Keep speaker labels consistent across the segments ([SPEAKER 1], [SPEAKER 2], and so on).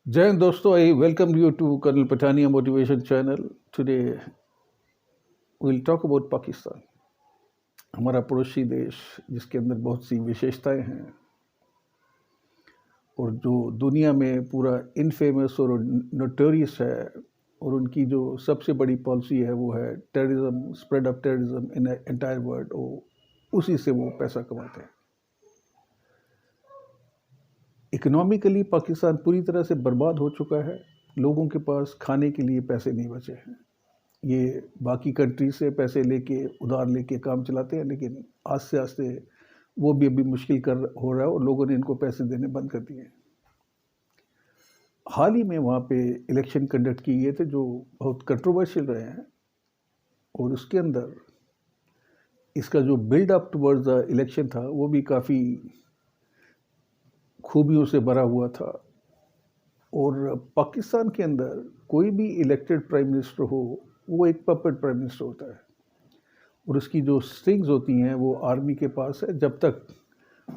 [SPEAKER 1] Jai Hind दोस्तों, I welcome you to Colonel Patania Motivation Channel. Today we'll talk about Pakistan, हमारा पड़ोसी देश जिसके अंदर बहुत सी विशेषताएं हैं और जो दुनिया में पूरा इनफेमस और नोटोरियस है, और उनकी जो सबसे बड़ी पॉलिसी है वो है terrorism, spread of terrorism in entire world, और उसी से वो पैसा कमाते हैं। इकोनॉमिकली पाकिस्तान पूरी तरह से बर्बाद हो चुका है। लोगों के पास खाने के लिए पैसे नहीं बचे हैं। ये बाकी कंट्री से पैसे लेके उधार लेके काम चलाते हैं, लेकिन आस्ते आस्ते वो भी अभी मुश्किल कर हो रहा है और लोगों ने इनको पैसे देने बंद कर दिए। हाल ही में वहाँ पे इलेक्शन कंडक्ट किए थे जो बहुत कंट्रोवर्शियल रहे हैं, और उसके अंदर इसका जो build up towards the election था वो भी काफ़ी खूबियों से भरा हुआ था। और पाकिस्तान के अंदर कोई भी इलेक्टेड प्राइम मिनिस्टर हो, वो एक पपेट प्राइम मिनिस्टर होता है, और उसकी जो स्ट्रिंग्स होती हैं वो आर्मी के पास है। जब तक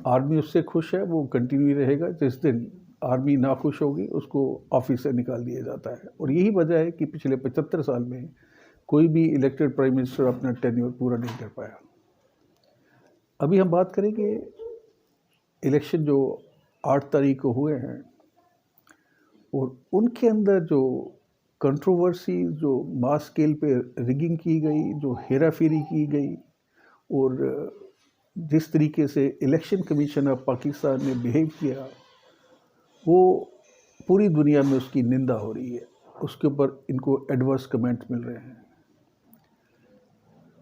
[SPEAKER 1] आर्मी उससे खुश है वो कंटिन्यू रहेगा, जिस दिन आर्मी ना खुश होगी उसको ऑफिस से निकाल दिया जाता है। और यही वजह है कि पिछले 75 साल में कोई भी इलेक्टेड प्राइम मिनिस्टर अपना टेन्योर पूरा नहीं कर पाया। अभी हम बात करेंगे इलेक्शन जो 8 तारीख को हुए हैं, और उनके अंदर जो कंट्रोवर्सी, जो मास स्केल पे रिगिंग की गई, जो हेरा फेरी की गई, और जिस तरीके से इलेक्शन कमीशन ऑफ पाकिस्तान ने बिहेव किया, वो पूरी दुनिया में उसकी निंदा हो रही है। उसके ऊपर इनको एडवर्स कमेंट मिल रहे हैं।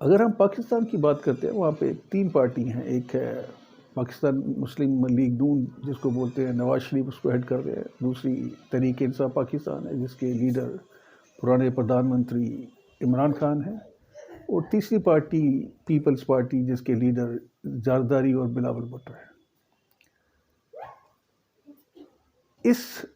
[SPEAKER 1] अगर हम पाकिस्तान की बात करते हैं, वहाँ पे 3 पार्टी हैं। एक है पाकिस्तान मुस्लिम लीग नून, जिसको बोलते हैं नवाज शरीफ उसको हेड कर रहे हैं। दूसरी तहरीक इंसाफ पाकिस्तान है, जिसके लीडर पुराने प्रधानमंत्री इमरान खान हैं। और तीसरी पार्टी पीपल्स पार्टी, जिसके लीडर जरदारी और बिलावल भुट्टो हैं। इस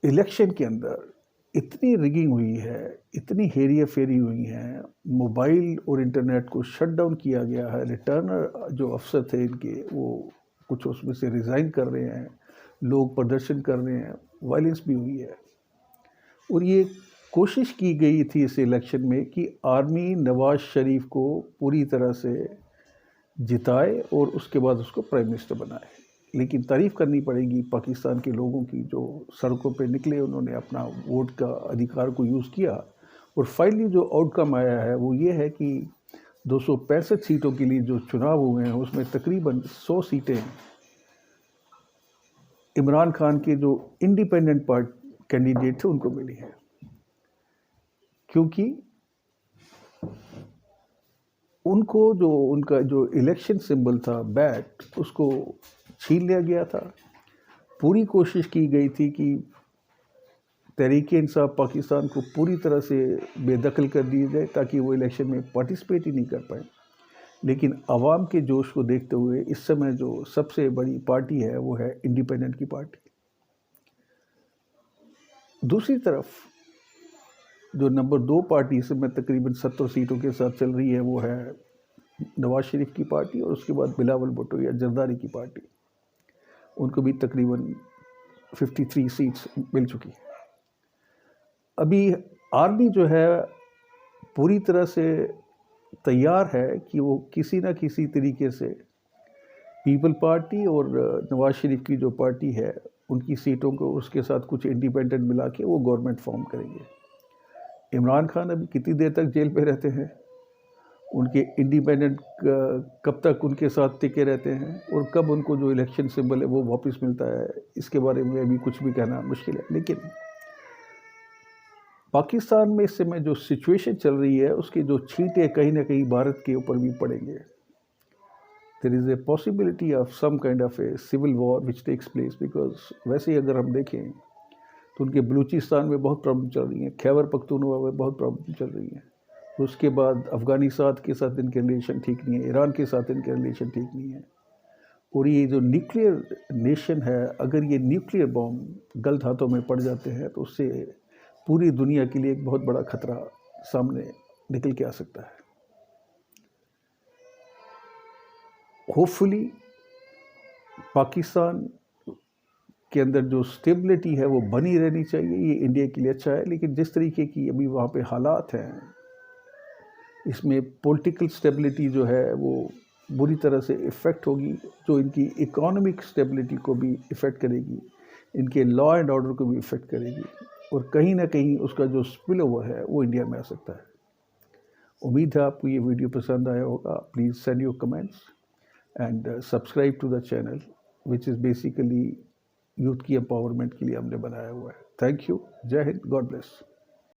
[SPEAKER 1] इलेक्शन के अंदर इतनी रिगिंग हुई है, इतनी हेरिया फेरी हुई है, मोबाइल और इंटरनेट को शट डाउन किया गया है। रिटर्नर जो अफसर थे इनके, वो कुछ उसमें से रिज़ाइन कर रहे हैं, लोग प्रदर्शन कर रहे हैं, वायलेंस भी हुई है। और ये कोशिश की गई थी इस इलेक्शन में कि आर्मी नवाज शरीफ को पूरी तरह से जिताए और उसके बाद उसको प्राइम मिनिस्टर बनाए। लेकिन तारीफ़ करनी पड़ेगी पाकिस्तान के लोगों की, जो सड़कों पे निकले, उन्होंने अपना वोट का अधिकार को यूज़ किया। और फाइनली जो आउटकम आया है वो ये है कि 265 सीटों के लिए जो चुनाव हुए हैं, उसमें तकरीबन 100 सीटें इमरान खान के जो इंडिपेंडेंट कैंडिडेट थे उनको मिली हैं, क्योंकि उनको जो उनका जो इलेक्शन सिंबल था बैट, उसको छीन लिया गया था। पूरी कोशिश की गई थी कि तहरीक इंसाफ पाकिस्तान को पूरी तरह से बेदखल कर दिया जाए ताकि वो इलेक्शन में पार्टिसिपेट ही नहीं कर पाए। लेकिन आवाम के जोश को देखते हुए इस समय जो सबसे बड़ी पार्टी है वो है इंडिपेंडेंट की पार्टी। दूसरी तरफ जो नंबर 2 पार्टी इस समय तकरीबन 70 सीटों के साथ चल रही है वो है नवाज शरीफ की पार्टी, और उसके बाद बिलावल भुट्टो या जरदारी की पार्टी। उनको भी तकरीबन 53 सीट्स मिल चुकी है। अभी आर्मी जो है पूरी तरह से तैयार है कि वो किसी ना किसी तरीके से पीपल पार्टी और नवाज शरीफ की जो पार्टी है उनकी सीटों को उसके साथ कुछ इंडिपेंडेंट मिला के वो गवर्नमेंट फॉर्म करेंगे। इमरान खान अभी कितनी देर तक जेल पे रहते हैं, उनके इंडिपेंडेंट कब तक उनके साथ टिके रहते हैं, और कब उनको जो इलेक्शन सिंबल है वो वापस मिलता है, इसके बारे में अभी कुछ भी कहना मुश्किल है। लेकिन पाकिस्तान में इस समय जो सिचुएशन चल रही है उसकी जो छींटे कहीं ना कहीं भारत के ऊपर भी पड़ेंगे। There is a possibility of some kind of a civil war which takes place, because वैसे ही अगर हम देखें तो उनके बलूचिस्तान में बहुत प्रॉब्लम चल रही है, खैबर पख्तूनख्वा में बहुत प्रॉब्लम चल रही है। उसके बाद अफ़गानिस्तान के साथ इनके रिलेशन ठीक नहीं है, ईरान के साथ इनके रिलेशन ठीक नहीं है। और ये जो न्यूक्लियर नेशन है, अगर ये न्यूक्लियर बॉम्ब गलत हाथों में पड़ जाते हैं तो उससे पूरी दुनिया के लिए एक बहुत बड़ा खतरा सामने निकल के आ सकता है। होपफुली पाकिस्तान के अंदर जो स्टेबिलिटी है वो बनी रहनी चाहिए, ये इंडिया के लिए अच्छा है। लेकिन जिस तरीके की अभी वहाँ पे हालात हैं, इसमें पॉलिटिकल स्टेबिलिटी जो है वो बुरी तरह से इफ़ेक्ट होगी, जो इनकी इकोनॉमिक स्टेबिलिटी को भी इफ़ेक्ट करेगी, इनके लॉ एंड ऑर्डर को भी इफ़ेक्ट करेगी, और कहीं ना कहीं उसका जो स्पिल ओवर है वो इंडिया में आ सकता है। उम्मीद है आपको ये वीडियो पसंद आया होगा। Please send your comments and subscribe to the channel, which is basically youth की एम्पावरमेंट के लिए हमने बनाया हुआ है। Thank you. जय हिंद। God bless.